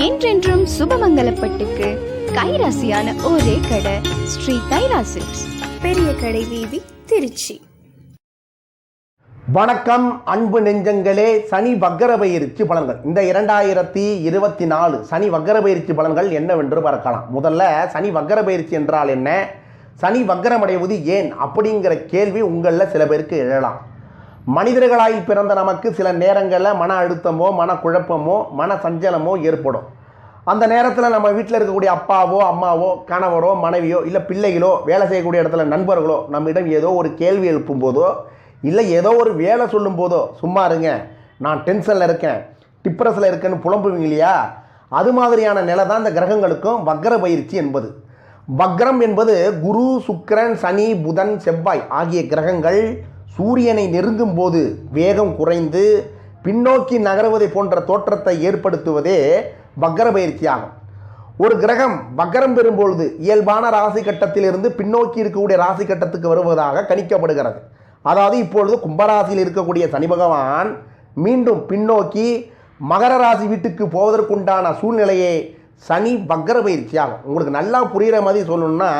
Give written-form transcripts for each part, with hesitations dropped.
என்றென்றும் சுபமங்கலப்பட்டுக்கு கைராசியான ஒரே கடை ஸ்ரீ கைராசிக்ஸ், பெரிய கடை வீதி, திருச்சி. வணக்கம் அன்பு நெஞ்சங்களே. சனி வக்கர பயிற்சி பலன்கள், இந்த 2024 சனி வக்கர பயிற்சி பலன்கள் என்னவென்று பார்க்கலாம். முதல்ல சனி வக்கர பயிற்சி என்றால் என்ன, சனி வக்கரமடைவது ஏன் அப்படிங்கிற கேள்வி உங்களில் சில பேருக்கு எழலாம். மனிதர்களாய் பிறந்த நமக்கு சில நேரங்களில் மன அழுத்தமோ மனக்குழப்பமோ மன சஞ்சலமோ ஏற்படும். அந்த நேரத்தில் நம்ம வீட்டில் இருக்கக்கூடிய அப்பாவோ அம்மாவோ கணவரோ மனைவியோ இல்லை பிள்ளைகளோ வேலை செய்யக்கூடிய இடத்துல நண்பர்களோ நம்மிடம் ஏதோ ஒரு கேள்வி எழுப்பும் போதோ இல்லை ஏதோ ஒரு வேலை சொல்லும் போதோ சும்மா இருங்க, நான் டென்ஷனில் இருக்கேன், டிப்ரெஸில் இருக்கேன்னு புலம்புவீங்க இல்லையா? அது மாதிரியான நிலை தான் இந்த கிரகங்களுக்கும் வக்கர பயிற்சி என்பது. வக்ரம் என்பது குரு, சுக்கிரன், சனி, புதன், செவ்வாய் ஆகிய கிரகங்கள் சூரியனை நெருங்கும் போது வேகம் குறைந்து பின்னோக்கி நகருவதை போன்ற தோற்றத்தை ஏற்படுத்துவதே வக்கர பயிற்சி ஆகும். ஒரு கிரகம் வக்கரம் பெறும்பொழுது இயல்பான ராசி கட்டத்திலிருந்து பின்னோக்கி இருக்கக்கூடிய ராசி கட்டத்துக்கு வருவதாக கணிக்கப்படுகிறது. அதாவது இப்பொழுது கும்பராசியில் இருக்கக்கூடிய சனி பகவான் மீண்டும் பின்னோக்கி மகர ராசி வீட்டுக்கு போவதற்குண்டான சூழ்நிலையை சனி வக்கர பயிற்சி ஆகும். உங்களுக்கு நல்லா புரிகிற மாதிரி சொல்லணும்னா,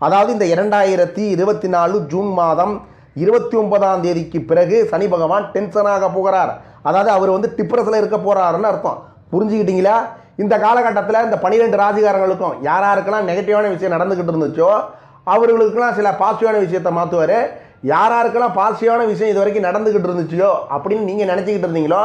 அதாவது இந்த 2024 ஜூன் மாதம் 29ஆம் தேதிக்கு பிறகு சனி பகவான் டென்ஷனாக போகிறார். அதாவது அவர் டிப்ரெஸில் இருக்க போகிறாருன்னு அர்த்தம். புரிஞ்சுக்கிட்டீங்களா? இந்த காலகட்டத்தில் இந்த 12 ராசிகாரங்களுக்கும் யாராருக்கெல்லாம் நெகட்டிவான விஷயம் நடந்துக்கிட்டு இருந்துச்சோ அவர்களுக்கெல்லாம் சில பாசிட்டிவான விஷயத்தை மாற்றுவார். யாராருக்கெல்லாம் பாசிட்டிவான விஷயம் இது வரைக்கும் நடந்துக்கிட்டு இருந்துச்சோ அப்படின்னு நீங்கள் நினச்சிக்கிட்டு இருந்தீங்களோ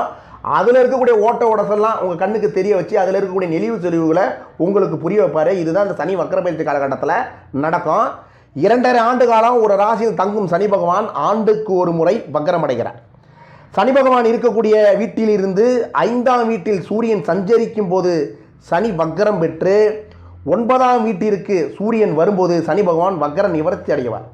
அதில் இருக்கக்கூடிய ஓட்ட உடசெல்லாம் உங்கள் கண்ணுக்கு தெரிய வச்சு அதில் இருக்கக்கூடிய நெளிவு செறிவுகளை உங்களுக்கு புரிய வைப்பார். இதுதான் இந்த சனி வக்கர பயிற்சி காலகட்டத்தில் நடக்கும். 2.5 ஆண்டு காலம் ஒரு ராசியில் தங்கும் சனி பகவான் ஆண்டுக்கு ஒரு முறை வக்கரம் அடைகிறார். சனி பகவான் இருக்கக்கூடிய வீட்டிலிருந்து 5ஆம் வீட்டில் சூரியன் சஞ்சரிக்கும் போது சனி வக்கரம் பெற்று 9ஆம் வீட்டிற்கு சூரியன் வரும்போது சனி பகவான் வக்கர நிவர்த்தி அடைவார்.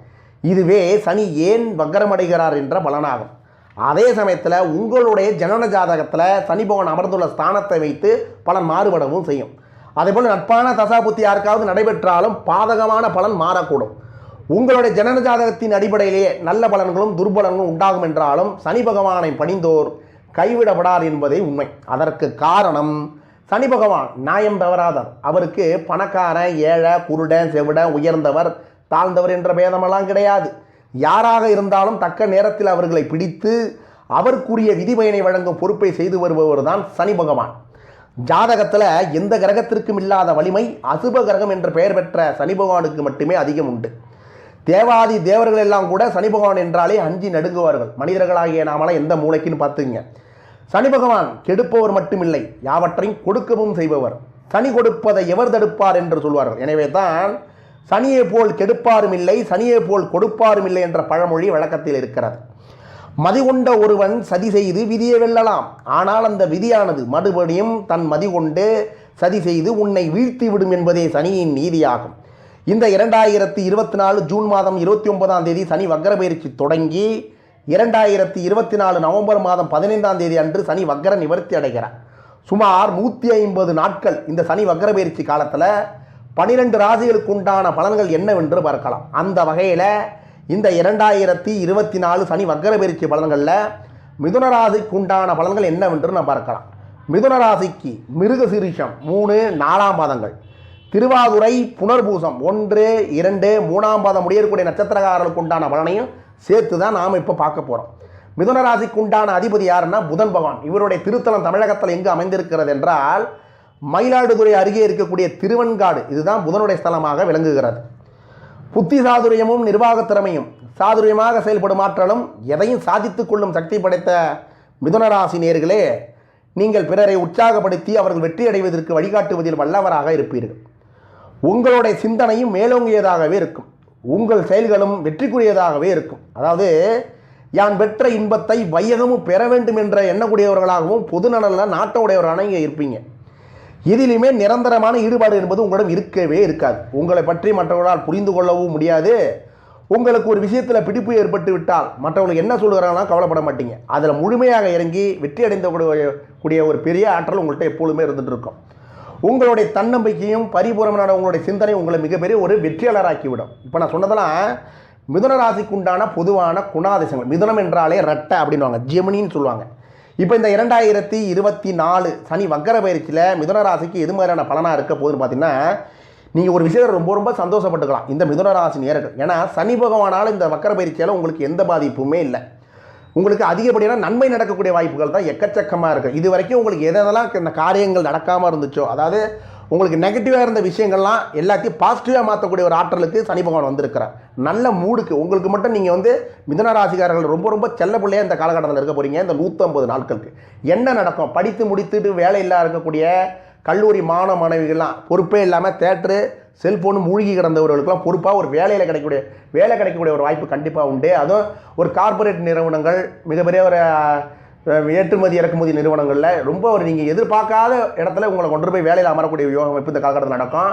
இதுவே சனி ஏன் வக்கரம் அடைகிறார் என்ற பலனாகும். அதே சமயத்தில் உங்களுடைய ஜனன ஜாதகத்தில் சனி பகவான் அமர்ந்துள்ள ஸ்தானத்தை வைத்து பலன் மாறுபடவும் செய்யும். அதேபோல் நட்பான தசாபுத்தி யாருக்காவது நடைபெற்றாலும் பாதகமான பலன் மாறக்கூடும். உங்களுடைய ஜனன ஜாதகத்தின் அடிப்படையிலேயே நல்ல பலன்களும் துர்பலன்களும் உண்டாகும் என்றாலும் சனி பகவானை பணிந்தோர் கைவிடப்படார் என்பதே உண்மை. அதற்கு காரணம் சனி பகவான் நியாயம் தவறாதவர். அவருக்கு பணக்காரன், ஏழை, குருடன், செவிடன், உயர்ந்தவர், தாழ்ந்தவர் என்ற பேதமெல்லாம் கிடையாது. யாராக இருந்தாலும் தக்க நேரத்தில் அவர்களை பிடித்து அவருக்குரிய விதிபயனை வழங்கும் பொறுப்பை செய்து வருபவர் தான் சனி பகவான். ஜாதகத்தில் எந்த கிரகத்திற்கும் இல்லாத வலிமை அசுப கிரகம் என்ற பெயர் பெற்ற சனி பகவானுக்கு மட்டுமே அதிகம் உண்டு. தேவாதி தேவர்கள் எல்லாம் கூட சனி பகவான் என்றாலே அஞ்சி நடுங்குவார்கள். மனிதர்களாகிய நாமெல்லாம் எந்த மூளைக்குன்னு பார்த்துங்க. சனி பகவான் கெடுப்பவர் மட்டுமில்லை, யாவற்றையும் கொடுக்கவும் செய்பவர். சனி கொடுப்பதை எவர் தடுப்பார் என்று சொல்வார்கள். எனவே தான் சனியை போல் கெடுப்பாரும் இல்லை, சனியை போல் கொடுப்பாரும் இல்லை என்ற பழமொழி வழக்கத்தில் இருக்கிறது. மதிகொண்ட ஒருவன் சதி செய்து விதியை வெல்லலாம், ஆனால் அந்த விதியானது மறுபடியும் தன் மதிகொண்டு சதி செய்து உன்னை வீழ்த்தி விடும் என்பதே சனியின் நீதியாகும். இந்த 2024 ஜூன் மாதம் 29ஆம் தேதி சனி வக்கர பயிற்சி தொடங்கி 2024 நவம்பர் மாதம் 15ஆம் தேதி அன்று சனி வக்கர நிவர்த்தி அடைகிறார். சுமார் 150 நாட்கள் இந்த சனி வக்கர பயிற்சி காலத்தில் 12 ராசிகளுக்கு உண்டான பலன்கள் என்னவென்று பார்க்கலாம். அந்த வகையில் இந்த 2024 சனி வக்கர பயிற்சி பலன்களில் மிதுன ராசிக்கு உண்டான பலன்கள் என்னவென்று நான் பார்க்கலாம். மிதுன ராசிக்கு மிருக சீரிஷம் 3, 4ஆம் பாதங்கள், திருவாதுரை, புனர்பூசம் 1, 2, 3ஆம் பாதம் முடியக்கூடிய நட்சத்திரக்காரர்களுக்கு உண்டான பலனையும் சேர்த்து தான் நாம் இப்போ பார்க்க போகிறோம். மிதுன ராசிக்கு உண்டான அதிபதி யாருன்னா புதன் பகவான். இவருடைய திருத்தலம் தமிழகத்தில் எங்கு அமைந்திருக்கிறது என்றால் மயிலாடுதுறை அருகே இருக்கக்கூடிய திருவெண்காடு, இதுதான் புதனுடைய ஸ்தலமாக விளங்குகிறது. புத்தி சாதுரியமும் நிர்வாக திறமையும் சாதுரியமாக செயல்படும் ஆற்றலும் எதையும் சாதித்து கொள்ளும் சக்தி படைத்த மிதுன ராசி நேயர்களே, நீங்கள் பிறரை உற்சாகப்படுத்தி அவர்கள் வெற்றி அடைவதற்கு வழிகாட்டுவதில் வல்லவராக இருப்பீர்கள். உங்களுடைய சிந்தனையும் மேலோங்கியதாகவே இருக்கும், உங்கள் செயல்களும் வெற்றிக்குரியதாகவே இருக்கும். அதாவது யான் பெற்ற இன்பத்தை வையகமும் பெற வேண்டும் என்ற எண்ணக்கூடியவர்களாகவும் பொது நலனில் நாட்ட உடையவரான இங்கே இருப்பீங்க. எதிலுமே நிரந்தரமான ஈடுபாடு என்பது உங்களிடம் இருக்கவே இருக்காது. உங்களை பற்றி மற்றவர்களால் புரிந்து கொள்ளவும் முடியாது. உங்களுக்கு ஒரு விஷயத்தில் பிடிப்பு ஏற்பட்டு விட்டால் மற்றவங்களுக்கு என்ன சொல்லுகிறாங்கன்னா கவலைப்பட மாட்டீங்க. அதில் முழுமையாக இறங்கி வெற்றி அடைந்த கூடிய ஒரு பெரிய ஆற்றல் உங்கள்கிட்ட எப்பொழுதுமே இருந்துகிட்டு இருக்கும். உங்களுடைய தன்னம்பிக்கையும் பரிபூர்ணமான உங்களுடைய சிந்தனை உங்களை மிகப்பெரிய ஒரு வெற்றியாளராக்கிவிடும். இப்போ நான் சொன்னதெல்லாம் மிதுன ராசிக்கு உண்டான பொதுவான குணாதிசயங்கள். மிதுனம் என்றாலே ரெட்டை அப்படின்வாங்க, ஜெமினின்னு சொல்லுவாங்க. இப்போ இந்த 2024 சனி வக்கர பயிற்சியில் மிதுன ராசிக்கு எது மாதிரியான பலனாக இருக்க போகுதுன்னு பார்த்தீங்கன்னா, நீங்கள் ஒரு விஷயத்தை ரொம்ப ரொம்ப சந்தோஷப்பட்டுக்கலாம் இந்த மிதுன ராசி நேயர்கள். ஏன்னா சனி பகவானால் இந்த வக்கர பயிற்சியால் உங்களுக்கு எந்த பாதிப்புமே இல்லை. உங்களுக்கு அதிகப்படியான நன்மை நடக்கக்கூடிய வாய்ப்புகள் தான் எக்கச்சக்கமாக இருக்குது. இது வரைக்கும் உங்களுக்கு எதெல்லாம் இந்த காரியங்கள் நடக்காமல் இருந்துச்சோ, அதாவது உங்களுக்கு நெகட்டிவாக இருந்த விஷயங்கள்லாம் எல்லாத்தையும் பாசிட்டிவாக மாற்றக்கூடிய ஒரு ஆற்றலுக்கு சனி பகவான் வந்திருக்கிறார். நல்ல மூடுக்கு உங்களுக்கு மட்டும் நீங்கள் வந்து மிதுன ராசிக்காரர்கள் ரொம்ப ரொம்ப செல்ல பிள்ளையாக இந்த காலகட்டத்தில் இருக்க போகிறீங்க. இந்த 150 நாட்களுக்கு என்ன நடக்கும்? படித்து முடித்துட்டு வேலை இல்லாத இருக்கக்கூடிய கல்லூரி மாணவ மாணவிகள்லாம் பொறுப்பே இல்லாமல் தேட்டரு செல்ஃபோனு மூழ்கி கிடந்தவர்களுக்கெல்லாம் பொறுப்பாக ஒரு வேலை கிடைக்கக்கூடிய ஒரு வாய்ப்பு கண்டிப்பாக உண்டு. அதுவும் ஒரு கார்ப்பரேட் நிறுவனங்கள், மிகப்பெரிய ஒரு ஏற்றுமதி இறக்குமதி நிறுவனங்களில் ரொம்ப ஒரு நீங்கள் எதிர்பார்க்காத இடத்துல உங்களை கொண்டு போய் வேலையில் அமரக்கூடிய யோகம் அமைப்பு இந்த காலகட்டத்தில் நடக்கும்.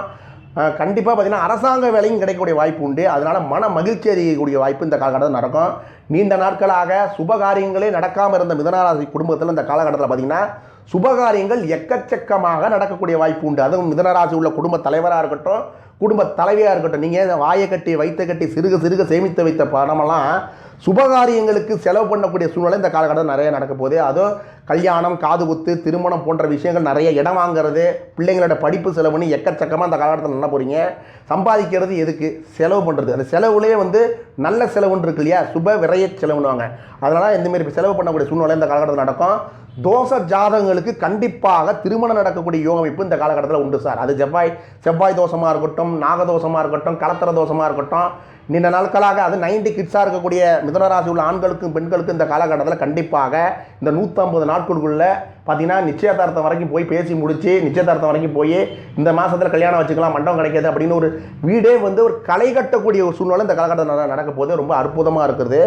கண்டிப்பாக பார்த்தீங்கன்னா அரசாங்க வேலையும் கிடைக்கக்கூடிய வாய்ப்பு உண்டு. அதனால் மன மகிழ்ச்சி அறியக்கூடிய வாய்ப்பு இந்த காலகட்டத்தில் நடக்கும். நீண்ட நாட்களாக சுபகாரியங்களே நடக்காமல் இருந்த மிதுனராசி குடும்பத்தில் இந்த காலகட்டத்தில் பார்த்திங்கன்னா சுபகாரியங்கள் எக்கச்சக்கமாக நடக்கக்கூடிய வாய்ப்பு உண்டு. அதுவும் மிதுனராசி உள்ள குடும்ப தலைவராக இருக்கட்டும், குடும்ப தலைவியாக இருக்கட்டும், நீங்கள் வாயை கட்டி வைத்த கட்டி சிறுக சேமித்து வைத்த பணமெல்லாம் சுபகாரியங்களுக்கு செலவு பண்ணக்கூடிய சூழ்நிலை இந்த காலகட்டத்தில் நிறைய நடக்க போகுது. அதுவும் கல்யாணம், காது குத்து, திருமணம் போன்ற விஷயங்கள், நிறைய இடம் வாங்குறது, பிள்ளைங்களோட படிப்பு செலவுன்னு எக்கச்சக்கமாக இந்த காலகட்டத்தில் என்ன போகிறீங்க. சம்பாதிக்கிறது எதுக்கு? செலவு பண்ணுறது. அந்த செலவுலேயே வந்து நல்ல செலவுன்னு இருக்கு இல்லையா, சுப விரைய செலவுன்னுவாங்க. அதனால் இந்தமாரி செலவு பண்ணக்கூடிய சூழ்நிலை இந்த காலகட்டத்தில் நடக்கும். தோச ஜாதகங்களுக்கு கண்டிப்பாக திருமணம் நடக்கக்கூடிய யோக அமைப்பு இந்த காலகட்டத்தில் உண்டு சார். அது செவ்வாய் தோஷமாக இருக்கட்டும், நாகதோஷமாக இருக்கட்டும், கலத்திர தோஷமாக இருக்கட்டும், நீண்ட நாட்களாக அது 90 கிட்ஸாக இருக்கக்கூடிய மிதுனராசி உள்ள ஆண்களுக்கும் பெண்களுக்கும் இந்த காலகட்டத்தில் கண்டிப்பாக இந்த 150 நாட்களுக்குள்ளே பார்த்தீங்கன்னா நிச்சயதார்த்தம் வரைக்கும் போய் பேசி முடித்து நிச்சயதார்த்தம் வரைக்கும் போய் இந்த மாதத்தில் கல்யாணம் வச்சுக்கலாம், மண்டபம் கிடைக்காது அப்படின்னு ஒரு வீடே வந்து ஒரு களை கட்டக்கூடிய ஒரு சூழ்நிலை இந்த காலகட்டத்தில் நடக்க போது ரொம்ப அற்புதமாக இருக்குது.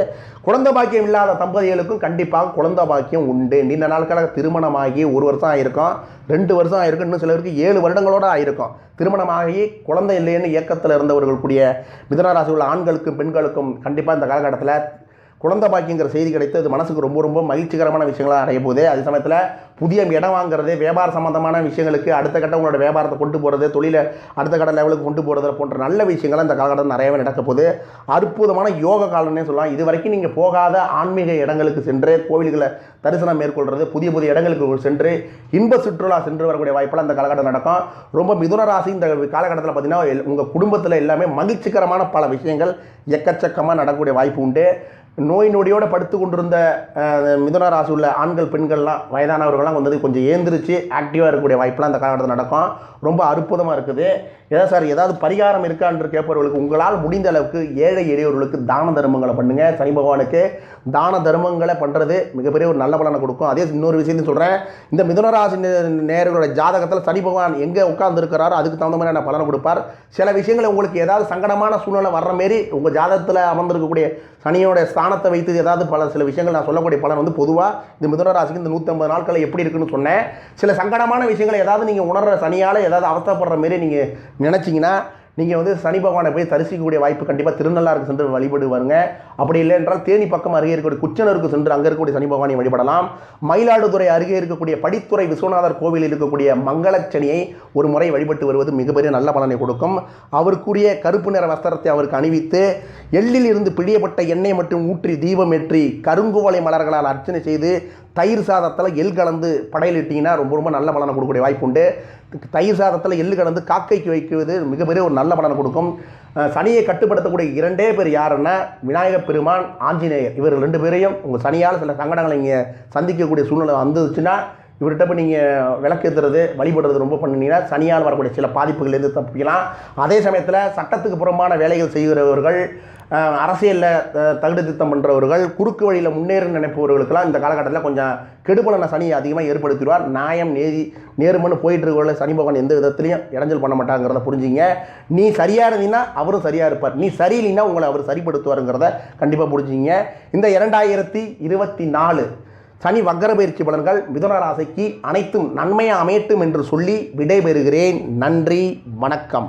குழந்தை பாக்கியம் இல்லாத தம்பதிகளுக்கும் கண்டிப்பாக குழந்தை பாக்கியம் உண்டு. நீண்ட நாட்களாக திருமணமாகி 1 வருஷம் ஆகிருக்கும், 2 வருஷம் ஆகிருக்கும், இன்னும் சிலருக்கு 7 வருடங்களோடு ஆகிருக்கும். திருமணமாகி குழந்தை இல்லைன்னு இயக்கத்தில் இருந்தவர்கள் கூடிய மிதுனராசி உள்ள ஆண்களுக்கும் பெண்களுக்கும் கண்டிப்பாக இந்த காலகட்டத்தில் குழந்தை பாக்கியங்கிற செய்தி கிடைத்து அது மனசுக்கு ரொம்ப ரொம்ப மகிழ்ச்சிகரமான விஷயங்களாக அடைய போகுது. அதே சமயத்தில் புதிய இடம் வாங்குறது, வியாபார சம்பந்தமான விஷயங்களுக்கு அடுத்த கட்ட உங்களோட வியாபாரத்தை கொண்டு போகிறது, தொழிலை அடுத்த கட்ட லெவலுக்கு கொண்டு போகிறது போன்ற நல்ல விஷயங்கள் இந்த காலகட்டத்தில் நிறையவே நடக்க போகுது. அற்புதமான யோக காலம்னே சொல்லலாம். இது வரைக்கும் நீங்கள் போகாத ஆன்மீக இடங்களுக்கு சென்று கோவில்களை தரிசனம் மேற்கொள்கிறது, புதிய புதிய இடங்களுக்கு சென்று இன்ப சுற்றுலா சென்று வரக்கூடிய வாய்ப்பெல்லாம் இந்த காலகட்டம் நடக்கும். ரொம்ப மிதுன ராசி இந்த காலகட்டத்தில் பார்த்தீங்கன்னா உங்கள் குடும்பத்தில் எல்லாமே மகிழ்ச்சிகரமான பல விஷயங்கள் எக்கச்சக்கமாக நடக்கக்கூடிய வாய்ப்பு உண்டு. நோய் நொடியோடு படுத்து கொண்டிருந்த மிதுன ராசி உள்ள ஆண்கள் பெண்கள்லாம் வயதானவர்கள்லாம் வந்து கொஞ்சம் ஏந்திரிச்சு ஆக்டிவாக இருக்கக்கூடிய வாய்ப்பெலாம் இந்த காலகட்டத்தில் நடக்கும். ரொம்ப அற்புதமாக இருக்குது. ஏதாவது பரிகாரம் இருக்கான்னு கேட்பவர்களுக்கு உங்களால் முடிந்த அளவுக்கு ஏழை எளியவர்களுக்கு தான தர்மங்களை பண்ணுங்கள். சனி பகவானுக்கு தான தர்மங்களை பண்ணுறது மிகப்பெரிய ஒரு நல்ல பலனை கொடுக்கும். அதே இன்னொரு விஷயத்தையும் சொல்கிறேன், இந்த மிதுனராசி நேயர்களோட ஜாதகத்தில் சனி பகவான் எங்கே உட்கார்ந்துருக்கிறாரோ அதுக்கு தகுந்த மாதிரியான பலனை கொடுப்பார். சில விஷயங்களை உங்களுக்கு ஏதாவது சங்கடமான சூழ்நிலை வர்ற மாரி உங்கள் ஜாதகத்தில் அமர்ந்திருக்கக்கூடிய சனியோட ஸ்தானத்தை வைத்து ஏதாவது சில விஷயங்கள் நான் சொல்லக்கூடிய பலன் வந்து பொதுவாக இந்த மிதுனராசிக்கு இந்த 150 நாட்கள் எப்படி இருக்குன்னு சொன்னேன். சில சங்கடமான விஷயங்களை ஏதாவது நீங்கள் உணர்கிற சனியால் ஏதாவது அவஸ்தைப்படுற மாரி நீங்கள் நினச்சிங்கன்னா நீங்கள் வந்து சனி பகவானை போய் தரிசிக்கக்கூடிய வாய்ப்பு கண்டிப்பாக திருநள்ளாருக்கு சென்று வழிபடு வருங்க. அப்படி இல்லை என்றால் தேனி பக்கம் அருகே இருக்கக்கூடிய குச்சனருக்கு சென்று அங்கே இருக்கக்கூடிய சனி பகவானை வழிபடலாம். மயிலாடுதுறை அருகே இருக்கக்கூடிய படித்துறை விஸ்வநாதர் கோவிலில் இருக்கக்கூடிய மங்களச்சனியை ஒரு முறை வழிபட்டு வருவது மிகப்பெரிய நல்ல பலனை கொடுக்கும். அவருக்குரிய கருப்பு நிற வஸ்திரத்தை அவருக்கு அணிவித்து எள்ளில் இருந்து பிழியப்பட்ட எண்ணெய் மற்றும் ஊற்றி தீபம் ஏற்றி கருங்குவளை மலர்களால் அர்ச்சனை செய்து தயிர் சாதத்தில் எள் கலந்து படையலிட்டிங்கன்னா ரொம்ப ரொம்ப நல்ல பலனை கொடுக்கக்கூடிய வாய்ப்பு உண்டு. தயிர் சாதத்தில் எள்ளு கலந்து காக்கைக்கு வைக்குவது மிகப்பெரிய ஒரு நல்ல பலனை கொடுக்கும். சனியை கட்டுப்படுத்தக்கூடிய 2 பேர் யாருன்னா விநாயகப் பெருமான், ஆஞ்சநேயர். இவர் 2 பேரையும் உங்கள் சனியால் சில சங்கடங்களை இங்கே சந்திக்கக்கூடிய சூழ்நிலை வந்துச்சுன்னா இவர்கிட்ட போய் நீங்கள் விளக்கேற்றுறது வழிபடுறது ரொம்ப பண்ணினீங்கன்னா சனியால் வரக்கூடிய சில பாதிப்புகள்லேருந்து தப்பிக்கலாம். அதே சமயத்தில் சட்டத்துக்கு புறம்பான வேலைகள் செய்கிறவர்கள், அரசியலில் தகுடு திட்டம் பண்ணுறவர்கள், குறுக்கு வழியில் முன்னேற நினைப்பவர்களுக்கெல்லாம் இந்த காலகட்டத்தில் கொஞ்சம் கெடுபலனை சனி அதிகமாக ஏற்படுத்திடுவார். நியாயம் நேர்மன்னு போயிட்டு இருக்கவங்கள சனி பகவான் எந்த விதத்துலையும் இடைஞ்சல் பண்ண மாட்டாங்கிறத புரிஞ்சிங்க. நீ சரியாக இருந்தீங்கன்னா அவரும் சரியாக இருப்பார், நீ சரியில்லைன்னா உங்களை அவர் சரிப்படுத்துவாருங்கிறத கண்டிப்பாக புரிஞ்சிங்க. இந்த 2024 சனி வக்கர பயிற்சி பலன்கள் மிதுன ராசிக்கு அனைத்தும் நன்மையாக அமையட்டும் என்று சொல்லி விடைபெறுகிறேன். நன்றி, வணக்கம்.